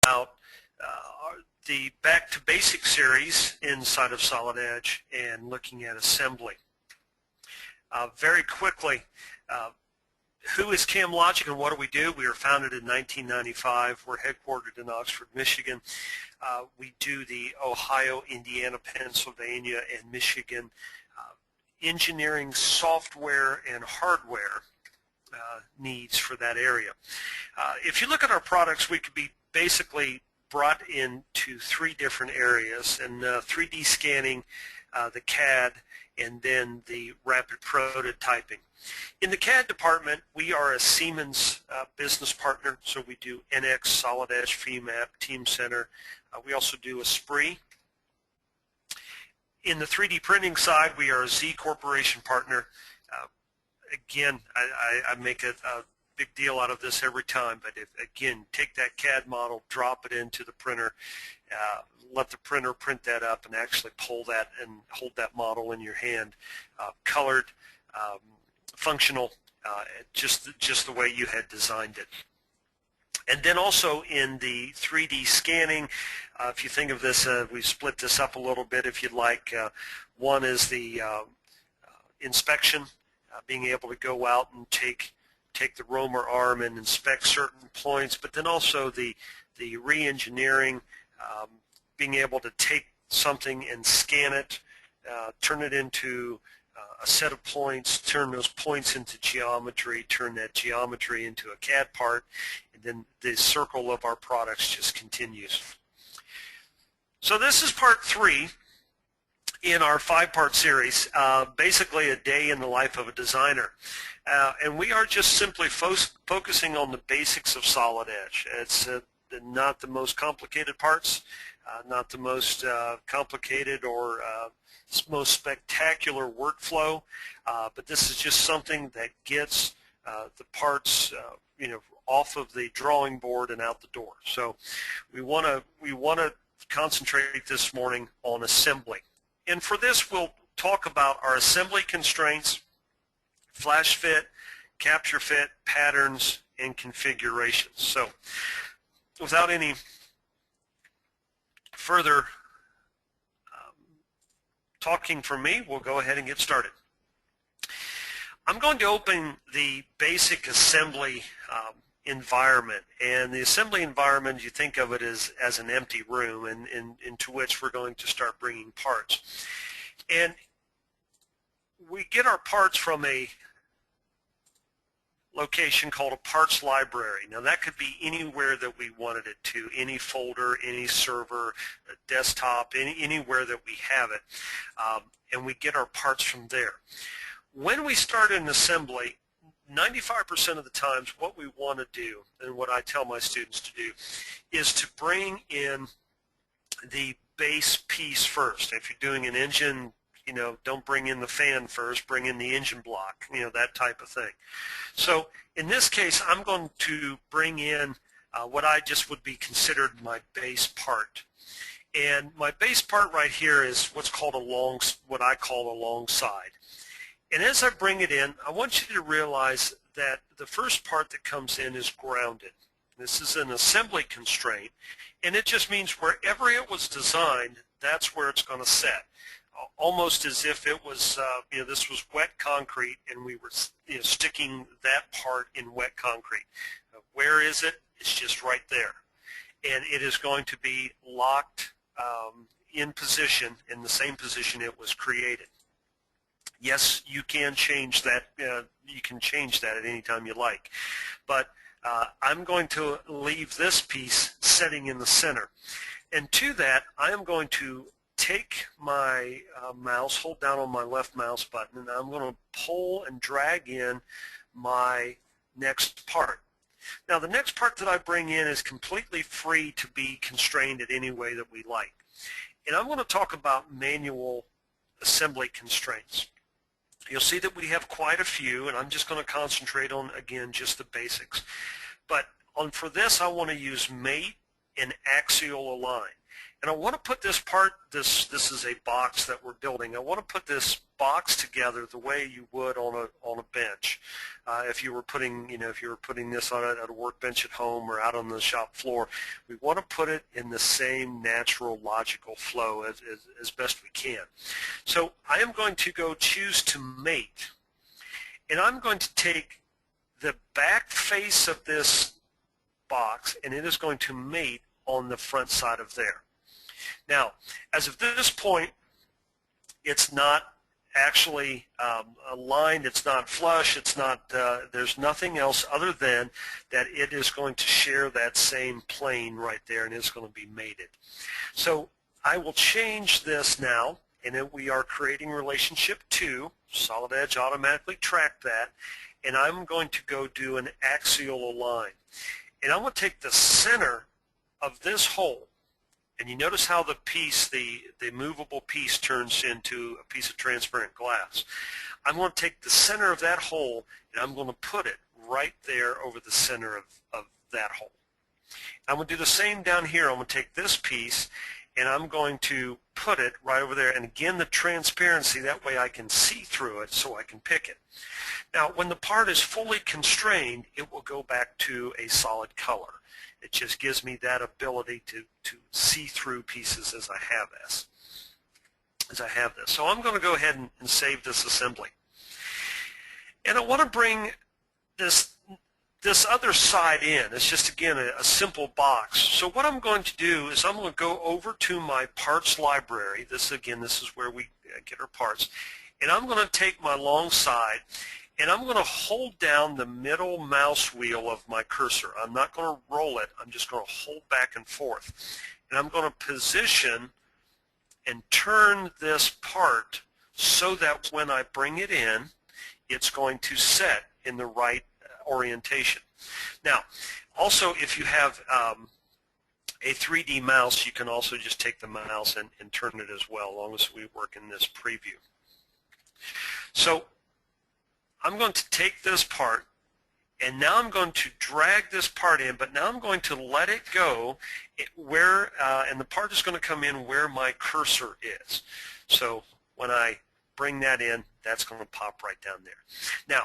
about the Back to Basics series inside of Solid Edge and looking at assembly. Very quickly, who is CamLogic and what do we do? We were founded in 1995. We're headquartered in Oxford, Michigan. We do the Ohio, Indiana, Pennsylvania, and Michigan engineering software and hardware needs for that area. If you look at our products, we could be basically brought into three different areas, and 3D scanning, the CAD, and then the rapid prototyping. In the CAD department, we are a Siemens business partner, so we do NX, Solid Edge, FEMAP, Teamcenter. We also do Esprit. In the 3D printing side, we are a Z Corporation partner. Again, I make a big deal out of this every time, but again, take that CAD model, drop it into the printer, let the printer print that up and actually pull that and hold that model in your hand, colored, functional, just the way you had designed it. And then also in the 3D scanning, if you think of this, we split this up a little bit if you'd like. One is the inspection, being able to go out and take the roamer arm and inspect certain points, but then also the re-engineering, being able to take something and scan it, turn it into a set of points, turn those points into geometry, turn that geometry into a CAD part, and then the circle of our products just continues. So this is part 3 in our 5-part series, basically a day in the life of a designer. And we are just simply focusing on the basics of Solid Edge. It's not the most complicated parts, not the most complicated or most spectacular workflow, but this is just something that gets the parts off of the drawing board and out the door. So we want to concentrate this morning on assembly. And for this, we'll talk about our assembly constraints, flash fit, capture fit, patterns, and configurations. So without any further talking from me, we'll go ahead and get started. I'm going to open the basic assembly environment, and the assembly environment, you think of it as an empty room and into which we're going to start bringing parts. And we get our parts from a location called a parts library. Now that could be anywhere that we wanted it to, any folder, any server, a desktop, anywhere that we have it, and we get our parts from there. When we start an assembly, 95% of the times what we want to do, and what I tell my students to do, is to bring in the base piece first. If you're doing an engine, don't bring in the fan first, bring in the engine block, that type of thing. So in this case, I'm going to bring in what I just would be considered my base part. And my base part right here is what's called what I call a long side. And as I bring it in, I want you to realize that the first part that comes in is grounded. This is an assembly constraint, and it just means wherever it was designed, that's where it's going to set. Almost as if it was, this was wet concrete, and we were sticking that part in wet concrete. Where is it? It's just right there. And it is going to be locked in position, in the same position it was created. Yes, you can change that. You can change that at any time you like. But I'm going to leave this piece setting in the center. And to that, I am going to take my mouse, hold down on my left mouse button, and I'm going to pull and drag in my next part. Now, the next part that I bring in is completely free to be constrained in any way that we like. And I'm going to talk about manual assembly constraints. You'll see that we have quite a few, and I'm just going to concentrate on, again, just the basics. But for this, I want to use mate and axial align. And I want to put this part, this is a box that we're building, I want to put this box together the way you would on a bench. If you were putting, if you were putting this on at a workbench at home or out on the shop floor, we want to put it in the same natural, logical flow as best we can. So I am going to go choose to mate, and I'm going to take the back face of this box, and it is going to mate on the front side of there. Now, as of this point, it's not actually aligned, it's not flush, it's not, there's nothing else other than that it is going to share that same plane right there, and it's going to be mated. So I will change this now, and then we are creating relationship 2. Solid Edge automatically tracked that, and I'm going to go do an axial align. And I'm going to take the center of this hole, and you notice how the piece, the movable piece, turns into a piece of transparent glass. I'm going to take the center of that hole, and I'm going to put it right there over the center of that hole. I'm going to do the same down here. I'm going to take this piece, and I'm going to put it right over there. And again, the transparency, that way I can see through it so I can pick it. Now, when the part is fully constrained, it will go back to a solid color. It just gives me that ability to see through pieces as I have this. So I'm going to go ahead and save this assembly. And I want to bring this other side in. It's just, again, a simple box. So what I'm going to do is I'm going to go over to my parts library. This is where we get our parts. And I'm going to take my long side, and I'm going to hold down the middle mouse wheel of my cursor. I'm not going to roll it. I'm just going to hold back and forth. And I'm going to position and turn this part so that when I bring it in, it's going to set in the right orientation. Now, also, if you have a 3D mouse, you can also just take the mouse and turn it as well, as long as we work in this preview. So I'm going to take this part, and now I'm going to drag this part in, but now I'm going to let it go where, and the part is going to come in where my cursor is. So when I bring that in, that's going to pop right down there. Now,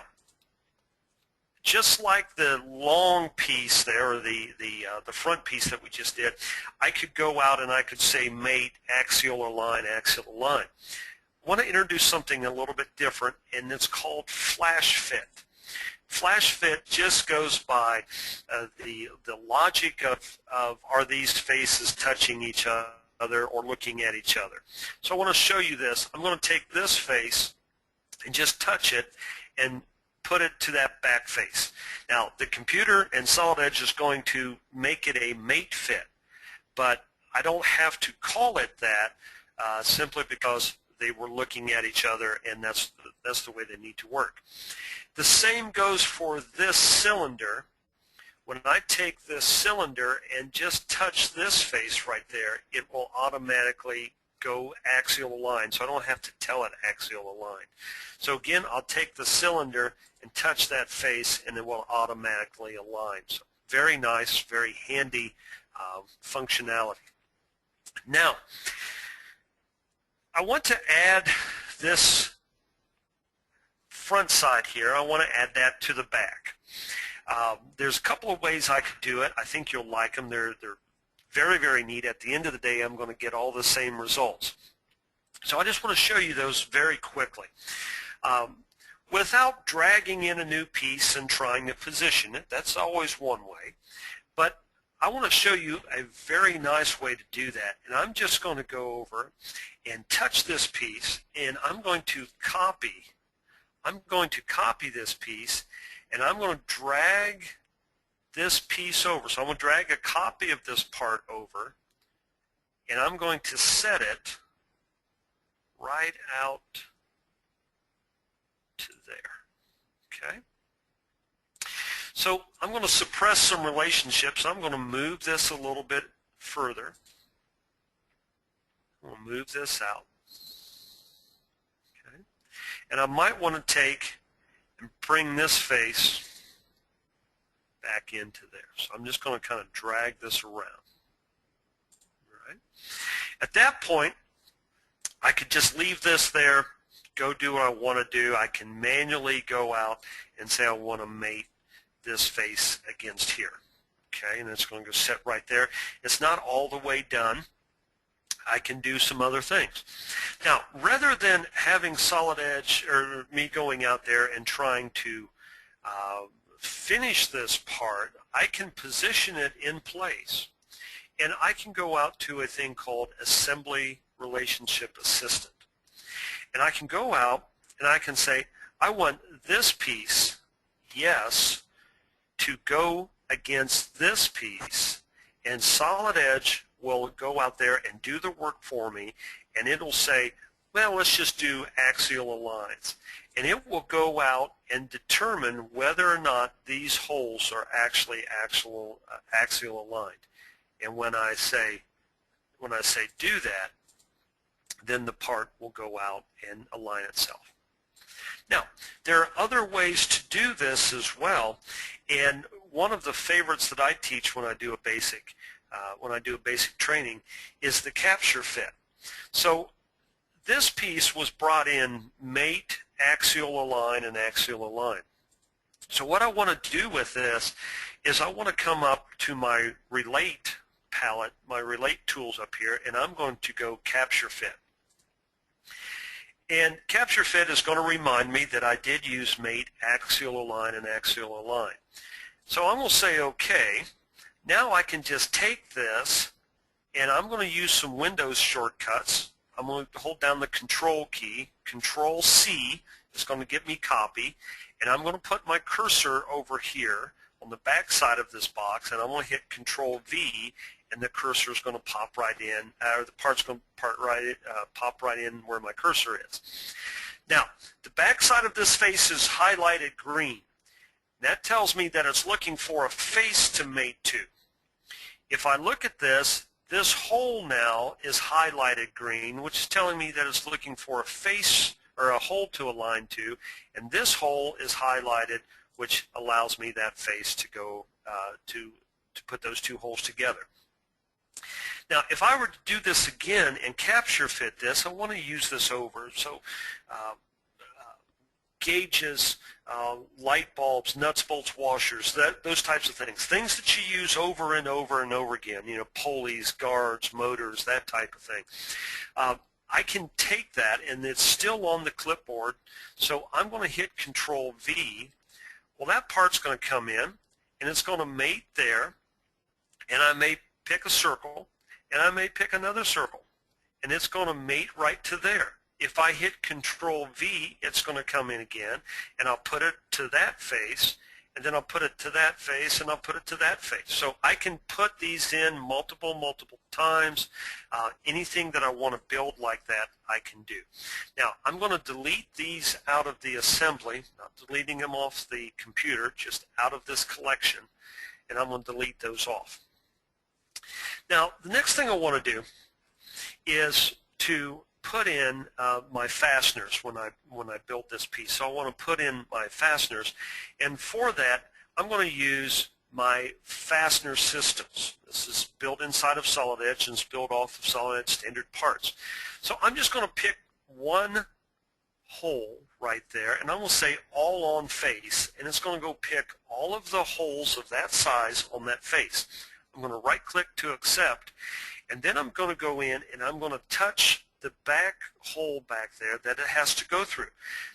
just like the long piece there, or the front piece that we just did, I could go out and I could say mate, axial align, axial align. I want to introduce something a little bit different, and it's called flash fit. Flash fit just goes by the logic of are these faces touching each other or looking at each other. So I want to show you this. I'm going to take this face and just touch it and put it to that back face. Now, the computer and Solid Edge is going to make it a mate fit, but I don't have to call it that simply because they were looking at each other, and that's the way they need to work. The same goes for this cylinder. When I take this cylinder and just touch this face right there, it will automatically go axial align, so I don't have to tell it axial align. So again, I'll take the cylinder and touch that face, and it will automatically align. So very nice, very handy functionality. Now, I want to add this front side here. I want to add that to the back. There's a couple of ways I could do it. I think you'll like them. They're very, very neat. At the end of the day, I'm going to get all the same results. So I just want to show you those very quickly. Without dragging in a new piece and trying to position it, that's always one way. But I want to show you a very nice way to do that. And I'm just going to go over and touch this piece, and I'm going to copy this piece, and I'm going to drag this piece over. So I'm going to drag a copy of this part over, and I'm going to set it right out to there. Okay? So I'm going to suppress some relationships. I'm going to move this a little bit further. We'll move this out. Okay. And I might want to take and bring this face back into there. So I'm just going to kind of drag this around. All right. At that point, I could just leave this there, go do what I want to do. I can manually go out and say I want to mate this face against here. Okay, and it's going to go set right there. It's not all the way done. I can do some other things. Now, rather than having Solid Edge or me going out there and trying to finish this part, I can position it in place. And I can go out to a thing called Assembly Relationship Assistant. And I can go out and I can say, I want this piece, yes, to go against this piece, and Solid Edge will go out there and do the work for me, and it'll say, well, let's just do axial aligns. And it will go out and determine whether or not these holes are actually axial aligned. And when I say do that, then the part will go out and align itself. Now, there are other ways to do this as well, and one of the favorites that I teach when I do a basic training is the capture fit. So this piece was brought in mate, axial align, and axial align. So what I want to do with this is I want to come up to my relate palette, my relate tools up here, and I'm going to go capture fit. And capture fit is going to remind me that I did use mate, axial align, and axial align. So I'm going to say OK. Now I can just take this and I'm going to use some Windows shortcuts. I'm going to hold down the Control key. Control C is going to get me copy, and I'm going to put my cursor over here on the back side of this box, and I'm going to hit Control V, and the cursor is going to pop right in, or the part's going to pop right in where my cursor is. Now, the back side of this face is highlighted green. That tells me that it's looking for a face to mate to. If I look at this, this hole now is highlighted green, which is telling me that it's looking for a face or a hole to align to, and this hole is highlighted, which allows me that face to go to put those two holes together. Now, if I were to do this again and capture fit this, I want to use this over. So gauges, light bulbs, nuts, bolts, washers, those types of things. Things that you use over and over and over again, you know, pulleys, guards, motors, that type of thing. I can take that, and it's still on the clipboard, so I'm going to hit Control V. Well, that part's going to come in, and it's going to mate there, and I may pick a circle, and I may pick another circle, and it's going to mate right to there. If I hit Control V, it's going to come in again, and I'll put it to that face, and then I'll put it to that face, and I'll put it to that face. So I can put these in multiple times. Anything that I want to build like that, I can do. Now, I'm going to delete these out of the assembly, not deleting them off the computer, just out of this collection, and I'm going to delete those off. Now, the next thing I want to do is to put in my fasteners when I built this piece. So I want to put in my fasteners, and for that I'm going to use my fastener systems. This is built inside of Solid Edge and it's built off of Solid Edge standard parts. So I'm just going to pick one hole right there, and I'm going to say all on face, and it's going to go pick all of the holes of that size on that face. I'm going to right click to accept, and then I'm going to go in and I'm going to touch the back hole back there that it has to go through.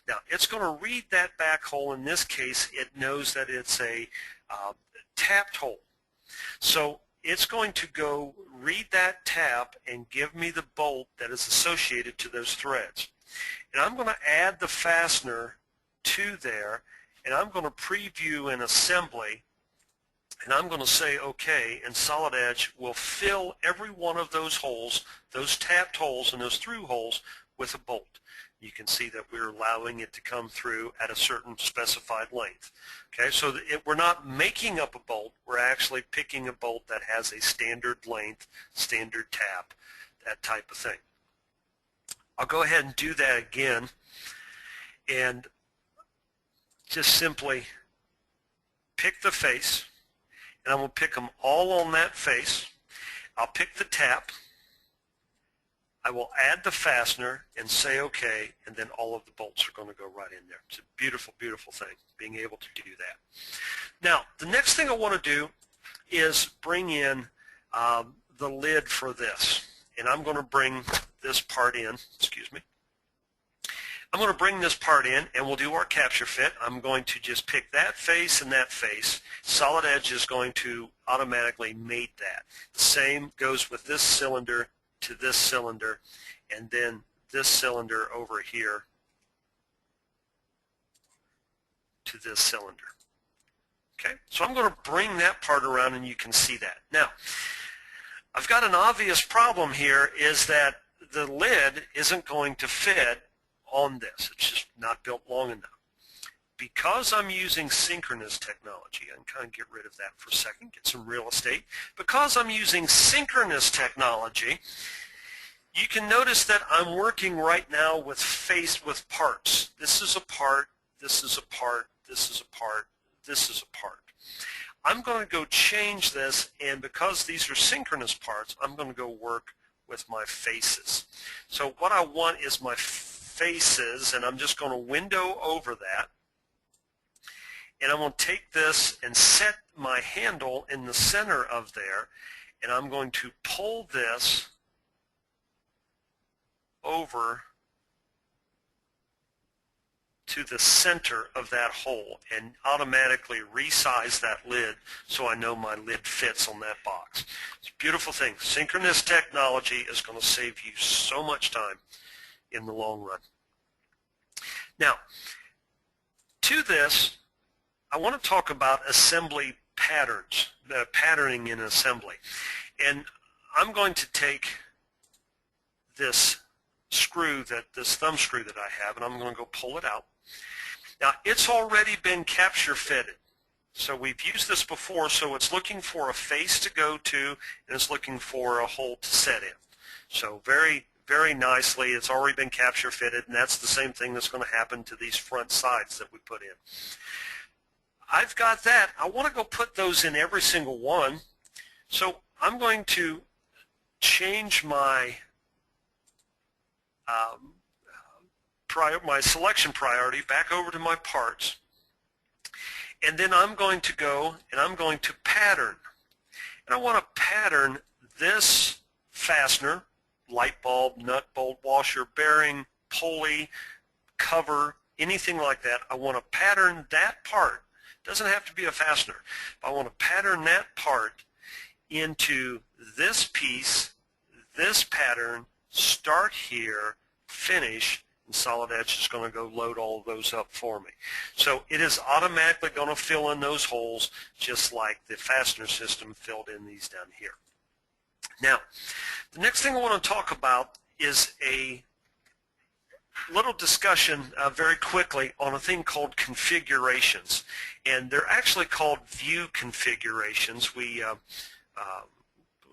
Now, it's going to read that back hole. In this case, it knows that it's a tapped hole. So it's going to go read that tap and give me the bolt that is associated to those threads. And I'm going to add the fastener to there, and I'm going to preview in assembly, and I'm going to say OK, and Solid Edge will fill every one of those holes, those tapped holes and those through holes, with a bolt. You can see that we're allowing it to come through at a certain specified length. Okay, so we're not making up a bolt, we're actually picking a bolt that has a standard length, standard tap, that type of thing. I'll go ahead and do that again, and just simply pick the face, and I'm going to pick them all on that face. I'll pick the tap. I will add the fastener and say OK, and then all of the bolts are going to go right in there. It's a beautiful, beautiful thing, being able to do that. Now, the next thing I want to do is bring in the lid for this. And I'm going to bring this part in, excuse me. I'm going to bring this part in and we'll do our capture fit. I'm going to just pick that face and that face. Solid Edge is going to automatically mate that. The same goes with this cylinder to this cylinder, and then this cylinder over here to this cylinder. Okay, so I'm going to bring that part around and you can see that. Now, I've got an obvious problem here, is that the lid isn't going to fit on this. It's just not built long enough. Because I'm using synchronous technology, I can kind of get rid of that for a second, get some real estate. Because I'm using synchronous technology, you can notice that I'm working right now with parts. This is a part, this is a part, this is a part, this is a part. I'm going to go change this, and because these are synchronous parts, I'm going to go work with my faces. So what I want is my faces, and I'm just going to window over that. And I'm going to take this and set my handle in the center of there, and I'm going to pull this over to the center of that hole and automatically resize that lid so I know my lid fits on that box. It's a beautiful thing. Synchronous technology is going to save you so much time in the long run. Now, to this, I want to talk about assembly patterns, patterning in assembly. And I'm going to take this this thumb screw that I have, and I'm going to go pull it out. Now, it's already been capture fitted. So we've used this before, so it's looking for a face to go to, and it's looking for a hole to set in. So very, very nicely, it's already been capture fitted, and that's the same thing that's going to happen to these front sides that we put in. I've got that. I want to go put those in every single one. So I'm going to change my my selection priority back over to my parts, and then I'm going to go and I'm going to pattern, and I want to pattern this fastener, light bulb, nut, bolt, washer, bearing, pulley, cover, anything like that. I want to pattern that part. It doesn't have to be a fastener, but I want to pattern that part into this piece, this pattern, start here, finish, and Solid Edge is going to go load all of those up for me. So it is automatically going to fill in those holes just like the fastener system filled in these down here. Now, the next thing I want to talk about is a little discussion very quickly on a thing called configurations. And they're actually called view configurations. We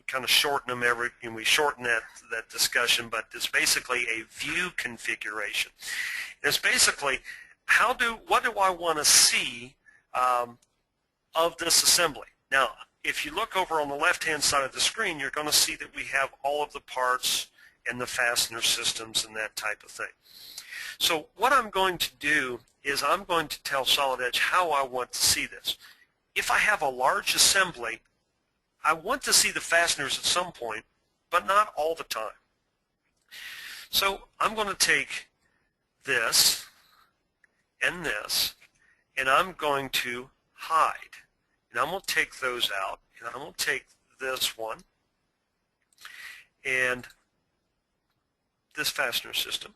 kind of shorten them and we shorten that discussion, but it's basically a view configuration. It's basically what do I want to see of this assembly. Now, if you look over on the left-hand side of the screen, you're going to see that we have all of the parts and the fastener systems and that type of thing. So what I'm going to do is I'm going to tell Solid Edge how I want to see this. If I have a large assembly, I want to see the fasteners at some point, but not all the time. So I'm going to take this, and I'm going to hide. And I'm going to take those out, and I'm going to take this one and this fastener system.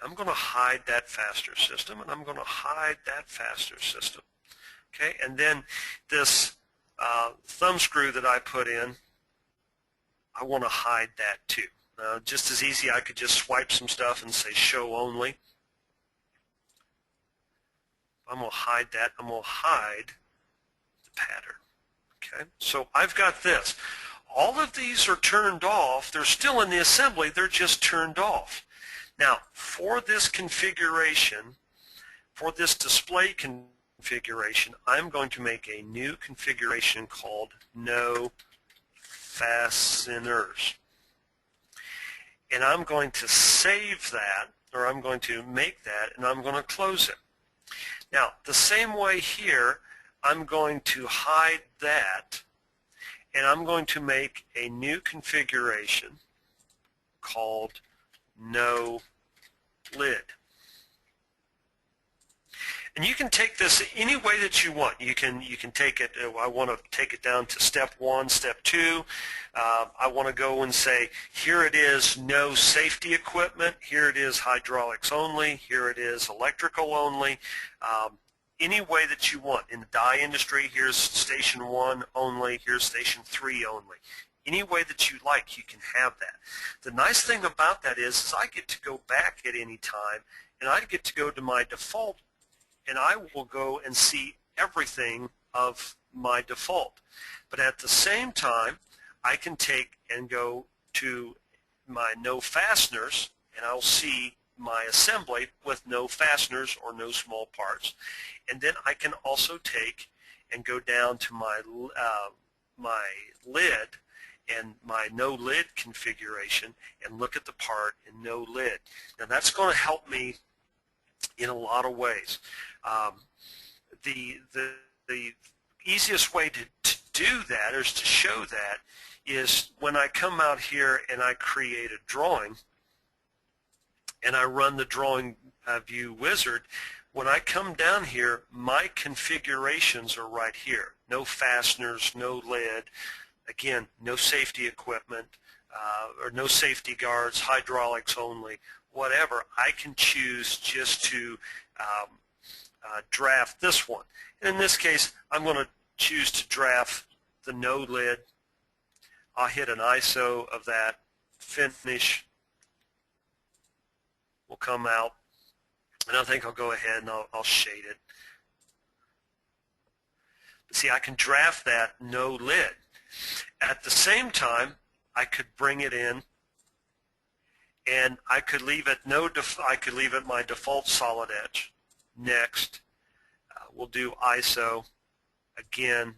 I'm going to hide that fastener system, and I'm going to hide that fastener system. Okay, and then this thumb screw that I put in, I want to hide that too. Just as easy, I could just swipe some stuff and say show only. I'm going to hide that. I'm going to hide the pattern. Okay, so I've got this. All of these are turned off. They're still in the assembly. They're just turned off. Now, for this configuration, for this display configuration, I'm going to make a new configuration called no fasteners. and I'm going to save that, or I'm going to make that, and I'm going to close it. Now, the same way here, I'm going to hide that, and I'm going to make a new configuration called no lid. And you can take this any way that you want. You can take it, I want to take it down to step 1, step 2. I want to go and say, here it is no safety equipment, here it is hydraulics only, here it is electrical only. Any way that you want. In the dye industry, here's station 1 only, here's station 3 only. Any way that you like, you can have that. The nice thing about that is I get to go back at any time, and I get to go to my default, and I will go and see everything of my default. But at the same time, I can take and go to my no fasteners, and I'll see my assembly with no fasteners or no small parts. And then I can also take and go down to my lid and my no lid configuration and look at the part in no lid. Now that's going to help me in a lot of ways. The easiest way to do that, or to show that, is when I come out here and I create a drawing and I run the drawing view wizard. When I come down here, my configurations are right here. No fasteners, no lid, again, no safety equipment, or no safety guards, hydraulics only, whatever. I can choose just to draft this one. And in this case, I'm going to choose to draft the no lid. I'll hit an ISO of that. Finish will come out. And I think I'll go ahead and I'll shade it. See, I can draft that no lid. At the same time, I could bring it in, and I could leave it I could leave it my default solid edge. Next, we'll do ISO again,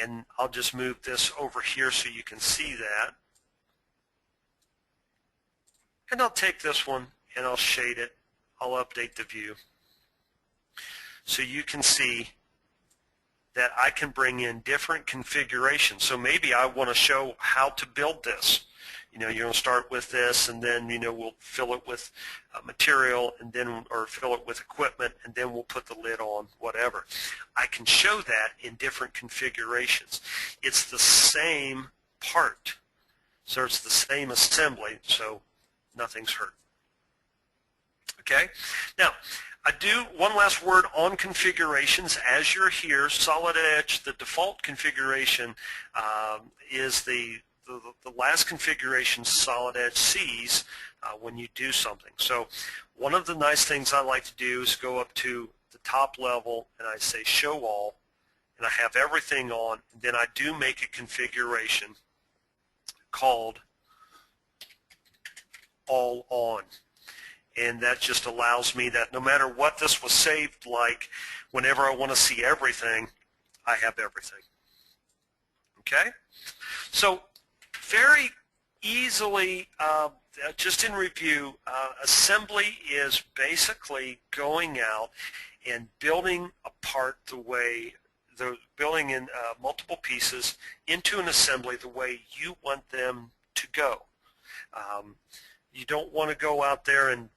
and I'll just move this over here so you can see that. And I'll take this one and I'll shade it. I'll update the view so you can see that I can bring in different configurations. So maybe I want to show how to build this. You know, you're going to start with this, and then, you know, we'll fill it with material, and then, or fill it with equipment, and then we'll put the lid on, whatever. I can show that in different configurations. It's the same part, so it's the same assembly, so nothing's hurt. Okay? Now, I do one last word on configurations. As you're here, Solid Edge, the default configuration is the last configuration Solid Edge sees when you do something. So one of the nice things I like to do is go up to the top level and I say show all, and I have everything on, and then I do make a configuration called all on. And that just allows me that no matter what this was saved like, whenever I want to see everything, I have everything. Okay? So very easily, just in review, assembly is basically going out and building a part the way, building in multiple pieces into an assembly the way you want them to go. You don't want to go out there and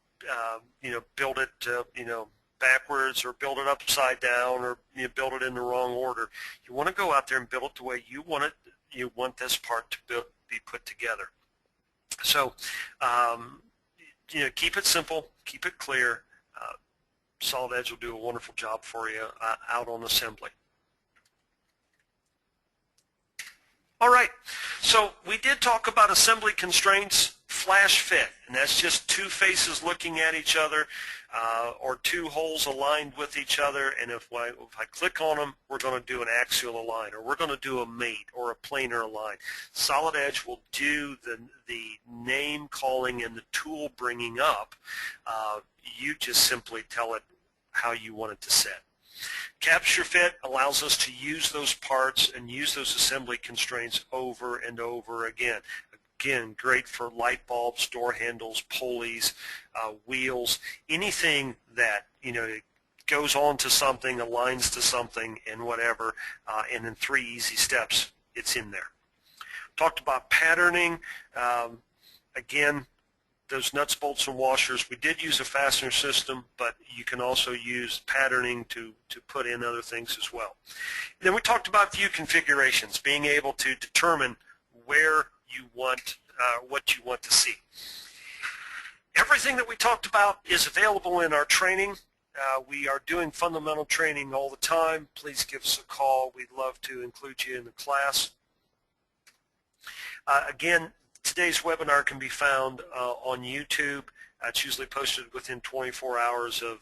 you know, build it you know, backwards, or build it upside down, or you know, build it in the wrong order. You want to go out there and build it the way you want it. You want this part to be put together. So you know, keep it simple, keep it clear. Solid Edge will do a wonderful job for you out on assembly. All right, so we did talk about assembly constraints. Flash fit, and that's just two faces looking at each other, or two holes aligned with each other, and if I click on them, we're going to do an axial align, or we're going to do a mate or a planar align. Solid Edge will do the name calling and the tool bringing up. You just simply tell it how you want it to set. Capture fit allows us to use those parts and use those assembly constraints over and over again. Again, great for light bulbs, door handles, pulleys, wheels, anything that, goes on to something, aligns to something, and whatever, and in 3 easy steps, it's in there. Talked about patterning. Again, those nuts, bolts, and washers, we did use a fastener system, but you can also use patterning to put in other things as well. Then we talked about view configurations, being able to determine where you want, what you want to see. Everything that we talked about is available in our training. We are doing fundamental training all the time. Please give us a call. We'd love to include you in the class. Again, today's webinar can be found on YouTube. It's usually posted within 24 hours of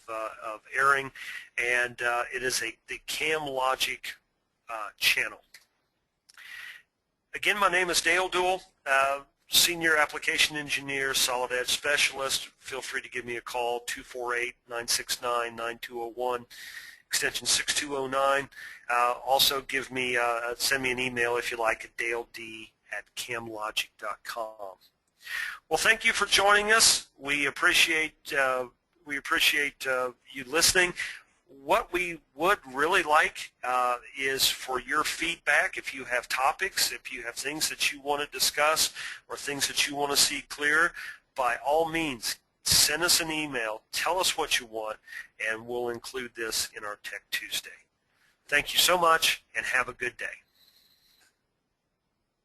airing, and it is the CamLogic channel. Again, my name is Dale Duell, Senior Application Engineer, Solid Edge Specialist. Feel free to give me a call, 248-969-9201, extension 6209. Also send me an email if you like at daledee@camlogic.com. Well, thank you for joining us. We appreciate you listening. What we would really like is for your feedback. If you have topics, if you have things that you want to discuss or things that you want to see clear, by all means, send us an email, tell us what you want, and we'll include this in our Tech Tuesday. Thank you so much, and have a good day.